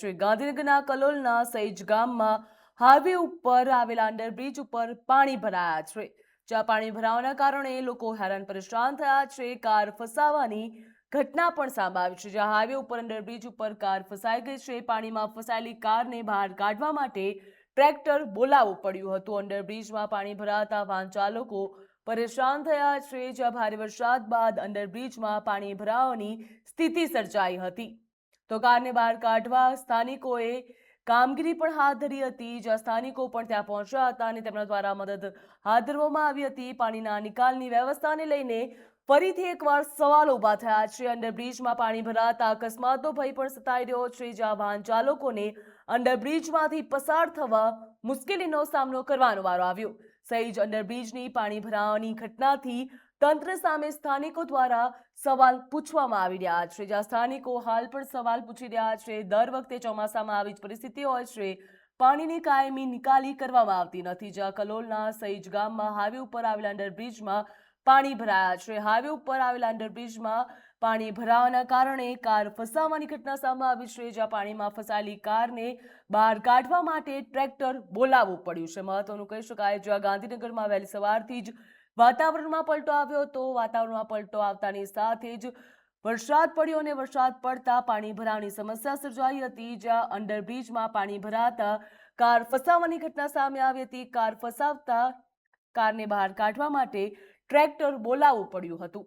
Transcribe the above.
છે। ગાંધીનગરના કલોલના સૈજ ગામમાં હાઈવે ઉપર આવેલા અંડરબ્રિજ ઉપર પાણી ભરાયા છે, જ્યાં પાણી ભરાવાના કારણે લોકો હેરાન પરેશાન થયા છે। કાર ફસાવાની ઘટના પણ સામે આવી છે, જ્યાં હાઈવે ઉપર અંડરબ્રિજ ઉપર કાર ફસાઈ ગઈ છે। પાણીમાં ફસાયેલી કારને બહાર કાઢવા માટે ટ્રેક્ટર બોલાવવું પડ્યું હતું। અંડરબ્રિજમાં પાણી ભરાતા વાહન ચાલકો પરેશાન થયા છે, જ્યાં ભારે વરસાદ બાદ અંડરબ્રિજમાં પાણી ભરાવાની સ્થિતિ સર્જાઈ હતી, તો કારને બહાર કાઢવા સ્થાનિકોએ કામગીરી પણ હાથ ધરી હતી, જ્યાં સ્થાનિકો પણ ત્યાં પહોંચ્યા હતા અને તેમના દ્વારા મદદ હાથ ધરવામાં આવી હતી। પાણીના નિકાલની વ્યવસ્થાને લઈને ફરીથી એકવાર સવાલો ઊભા થયા છે। અંડરબ્રિજમાં પાણી ભરાતા અકસ્માતનો ભય પણ સતાઈ રહ્યો છે, જ્યાં વાહન ચાલકોને અંડરબ્રિજમાંથી પસાર થવા મુશ્કેલીનો સામનો કરવાનો વારો આવ્યો। સૈજ અંડરબ્રિજની પાણી ભરાવાની ઘટનાથી તંત્ર સામે સ્થાનિકો દ્વારા સવાલ પૂછવામાં આવી રહ્યા છે, જ્યાં સ્થાનિકો હાલ પણ સવાલ પૂછી રહ્યા છે। દર વખતે ચોમાસામાં આવી જ પરિસ્થિતિ હોય છે, પાણીની કાયમી નિકાલી કરવામાં આવતી નથી, જ્યાં કલોલના સૈજ ગામમાં હાઈવે ઉપર આવેલા અંડરબ્રિજમાં પાણી ભરાયા છે। હાઈવે ઉપર આવેલા અંડરબ્રિજમાં પાણી ભરાવાના કારણે કાર ફસાવાની ઘટના સામે આવી છે, જ્યાં પાણીમાં ફસાયેલી કારને બહાર કાઢવા માટે ટ્રેક્ટર બોલાવવું પડ્યું છે। મહત્વનું કહી શકાય, જ્યાં ગાંધીનગરમાં વહેલી સવારથી જ વાતાવરણમાં પલટો આવ્યો હતો। વાતાવરણમાં પલટો આવતાની સાથે જ વરસાદ પડ્યો અને વરસાદ પડતા પાણી ભરાવાની સમસ્યા સર્જાઈ હતી, જ્યાં અંડરબ્રિજમાં પાણી ભરાતા કાર ફસાવાની ઘટના સામે આવી હતી। કાર ફસાવતા કારને બહાર કાઢવા માટે ટ્રેક્ટર બોલાવવું પડ્યું હતું।